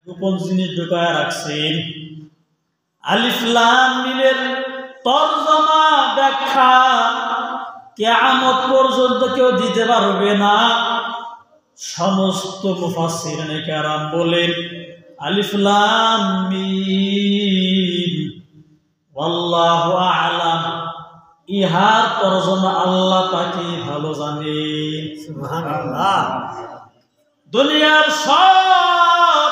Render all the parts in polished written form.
গোপন জিনিস ঢুকায় রাখছেন। আলিফ লাম মিমের তরজমা ব্যাখ্যা কিয়ামত পর্যন্ত কেউ দিতে পারবে না। সমস্ত মুফাসসিরিনে কেরাম বলেন আলিফ লাম মিম ওয়াল্লাহু আ'লাম, ইহার তরজমা আল্লাহ পাকই ভালো জানেন। সুবহানাল্লাহ। দুনিয়ার সব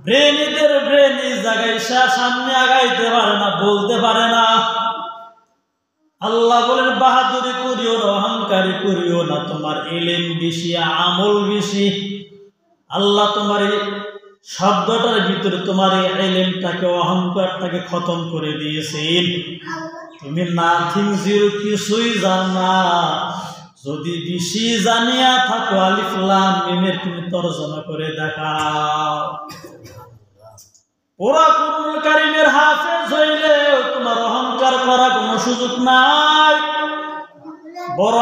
ব্রেনিদের ব্রেনি জায়গায় সামনে আগাইতে পারে না, বলতে পারে না। আল্লাহ বলেন বাহাদুরি করিও না, অহংকারী করিও না, তোমার ইলম বেশি, আমল বেশি। আল্লাহ তোমার এই শব্দটার ভিতরে তোমার এই ইলমটাকে, অহংকারটাকে খতম করে দিয়েছেন। তুমি নাথিং জিরো, কিছুই জানো না। যদি বেশি জানিয়া থাকো আলিফ লাম মিমের তুমি তরজমা করে দেখাও। ওরা কুরআনুল কারীমের হাফেজ হইলে তোমার অহংকার করার কোনো সুযোগ নাই। বড়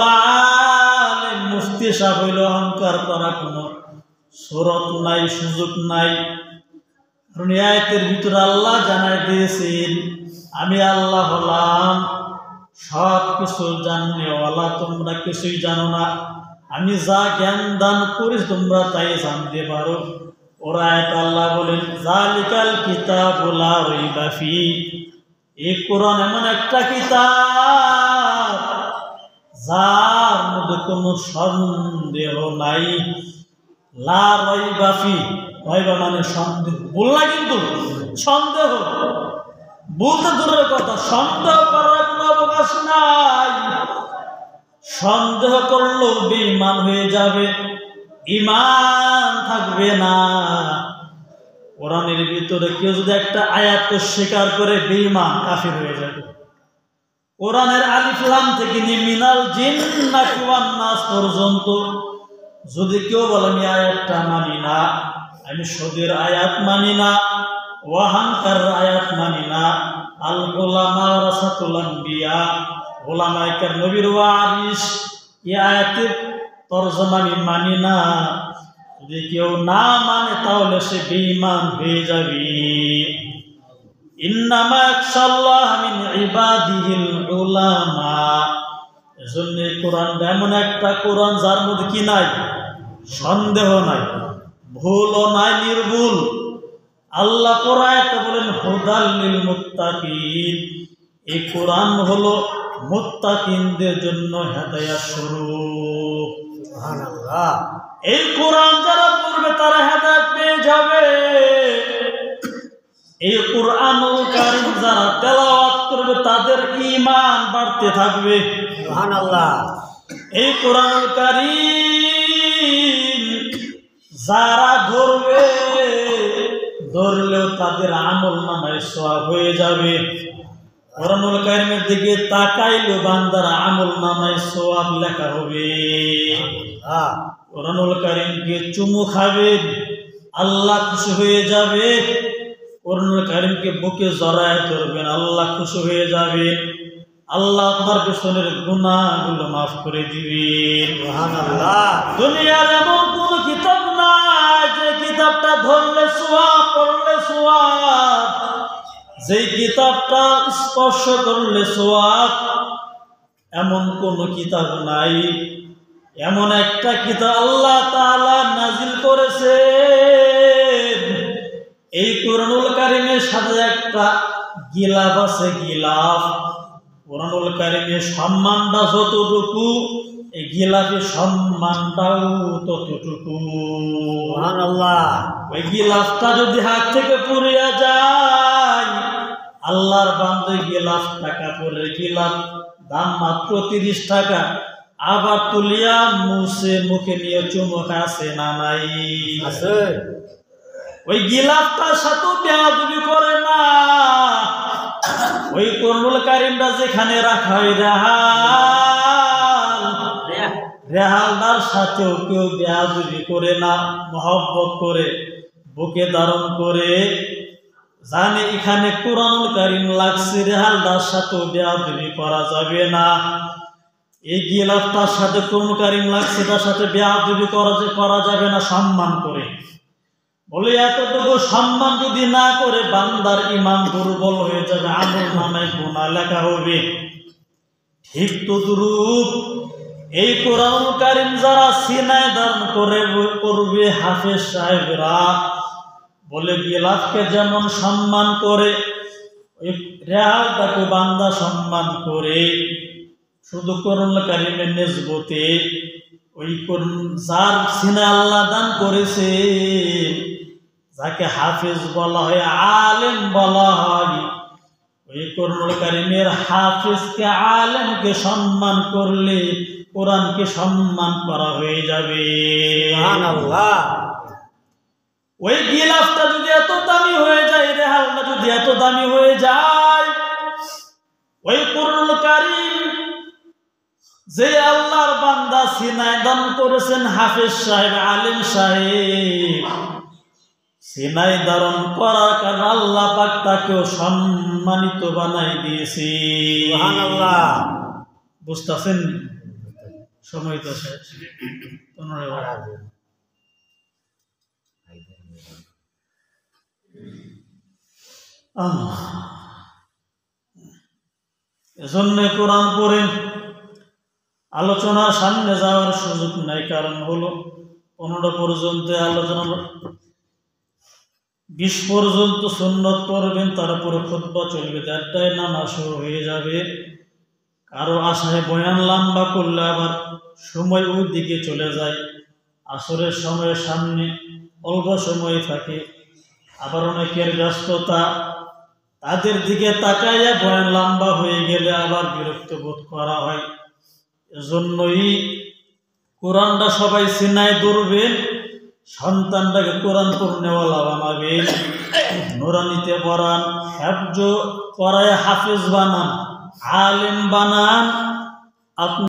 আলেম মুফতি সাহেব হইলে অহংকার করার কোনো সুরত নাই, সুযোগ নাই। কারণ এই আয়াতের ভিতরে আল্লাহ জানাই দিয়েছেন আমি আল্লাহ হলাম সব কিছু জাননেওয়ালা, তোমরা কিছুই জানো না। আমি যা জ্ঞান দান করি তোমরা তাই জানতে পারো। ওরা আয়াত আল্লাহ বলেন যালিকাল কিতাবু লা রাইবা ফি, এই কোরআন এমন একটা কিতাব যার মধ্যে কোনো সন্দেহ নাই। লা রাইবা ফি, রাইবা মানে সন্দেহ, বললা কিন্তু সন্দেহ বলতে দূরের কথা, সন্দেহ করার কোনো অবকাশ নাই। সন্দেহ করলেও বেঈমান হয়ে যাবে, ঈমান থাকবে না। কোরআনের ভিতরে কেউ যদি একটা আয়াত স্বীকার করে বেঈমান, কাফির হয়ে যাবে। কোরআনের আলিফ লাম থেকে নিয়ে মিনাল জিন্নাতি ওয়ান নাস পর্যন্ত যদি কেউ বলে আমি আয়াতটা মানি না, আমি সুদের আয়াত মানি না, অহংকার আয়াত মানি না, আল উলামা ওয়ারাসাতুল আম্বিয়া, উলামায়ে কেরাম নবীর ওয়ারিস, এই আয়াতের তরজমা আমি মানি না, যদি কেউ না মানে তাহলে সে বেঈমান হয়ে যাবে। ইন্নামা ইয়াখশাল্লাহ মিন ইবাদিহিল উলামা। এজন্য কোরআন এমন একটা কোরআন যার মধ্যে কি নাই, সন্দেহ নাই, ভুলও নাই, নির্ভুল। আল্লাহ কোরআনে বলেন হুদাল লিল মুত্তাকিন, এই কোরআন হলো মুত্তাকিনদের জন্য হেদায়েত স্বরূপ। সুবহানাল্লাহ। এই কোরআন যারা পড়বে তারা হেদায়েত পেয়ে যাবে। এই কোরআনুল কারীম যারা তেলাওয়াত করবে তাদের ঈমান বাড়তে থাকবে। সুবহানাল্লাহ। এই কোরআনুল কারীম যারা ধরবে, ধরলেও তাদের আমল নামায় সওয়াব হয়ে যাবে। কোরআনুল কারীমের দিকে তাকাইলে বান্দার আমল নামায় সওয়াব লেখা হবে। কোরআনুল কারীমকে চুমু খাবেন, আল্লাহ খুশি হয়ে যাবে। কোরআনুল কারীমকে বুকে জড়ায় ধরবেন, আল্লাহ খুশি হয়ে যাবে। আল্লাহ আপনার পেছনের গুনাহগুলো মাফ করে দিবেন। সুবহানাল্লাহ। দুনিয়ার এমন কোন কিতাব নাই যে কিতাবটা ধরলে সওয়াব, পড়লে সওয়াব, যে কিতাবটা স্পর্শ করলে সওয়াব, এমন কোন কিতাব নাই। এমন একটা কিতাব আল্লাহ তাআলা নাজিল করেছেন, এই কোরআনুল কারীমের সাথে একটা গিলাফ আছে, গিলাফ। কোরআনুল কারীমের সম্মানটা যতটুকু, এই গিলাফের সম্মানটাও ততটুকু। সুবহানাল্লাহ। ওই গিলাফটা যদি হাত থেকে পড়িয়া যায়, আল্লাহর বান্দা গিলাফ টাকা পড়ে, গিলাফ দাম মাত্র 30 টাকা, আবার তুলিয়া মুছে মুখে নিয়ে চুমু খাচ্ছে না নাই? আছে। ওই গিলাফটার সাথে বেয়াদবি করে না। ওই কোরআনুল কারীমটা যেখানে রাখা হয় রেহালদার সাথেও কেউ বেয়াদবি করে না, মহব্বত করে বুকে ধারণ করে, জানে এখানে কোরআনুল কারীম লাগছে, রেহালদার সাথেও বেয়াদবি করা যাবে না। এই গিলাফটার সাথে কোরআনুল কারীম লাগছে, তার সাথে বেয়াদবি করা যাবে না, সম্মান করে। বলে এতটুকু সম্মান যদি না করে বান্দার ঈমান দুর্বল হয়ে যাবে, আমল নামায় গুনাহ লেখা হবে। ঠিক তদ্রূপ এই কোরআনুল কারীম যারা সিনায় ধারণ করে করবে হাফেজ সাহেবরা, বলে গিলাফকে যেমন সম্মান করে ওই রেহালটাকে বান্দা সম্মান করে, শুধু কোরআনুল কারীমের নিসবতে ওই যার সিনায় আল্লাহ দান করেছে, যাকে হাফেজ বলা হয়, আলেম বলা হয়, ওই কোরআনুল কারীমের হাফেজকে আলেমকে সম্মান করলে কোরআনকে সম্মান করা হয়ে যাবে। সুবহানাল্লাহ। ওই গিলাফটা যদি এত দামি হয়ে যায়, রেহালটা যদি এত দামি হয়ে যায়, ওই কোরআনুল কারীম যে আল্লাহর বান্দা সিনায় দান করেছেন হাফেজ সাহেব, আলেম সাহেব, সিনায় ধারণ করার কারণে আল্লাহ পাক তাকেও সম্মানিত বানাই দিয়েছে। সুবহানাল্লাহ। বুঝতেছেন? সময় তো শেষ। এজন্য কোরআন পড়েন, আলোচনার সামনে যাওয়ার সুযোগ নাই। কারণ হলো 15 পর্যন্ত আলোচনা, 20 পর্যন্ত সুন্নত পড়বেন, তারপরে খুতবা চলবে, 1:30টায় নামাজ শুরু হয়ে যাবে। কারো আশায় বয়ান লম্বা করলে আবার সময় ওই দিকে চলে যায়। আসরের সময়ের সামনে অল্প সময় থাকে, আবার অনেকের ব্যস্ততা, তাদের দিকে তাকাইয়া বয়ান লম্বা হয়ে গেলে আবার বিরক্ত বোধ করা হয়। এজন্যই কোরআনটা সবাই সিনায় ধরবেন, সন্তানটাকে কোরআন পড়নেওয়ালা বানাবেন, নুরানিতে পড়ান, হেফজ করায় হাফেজ বানান, আলেম বানান। আপনি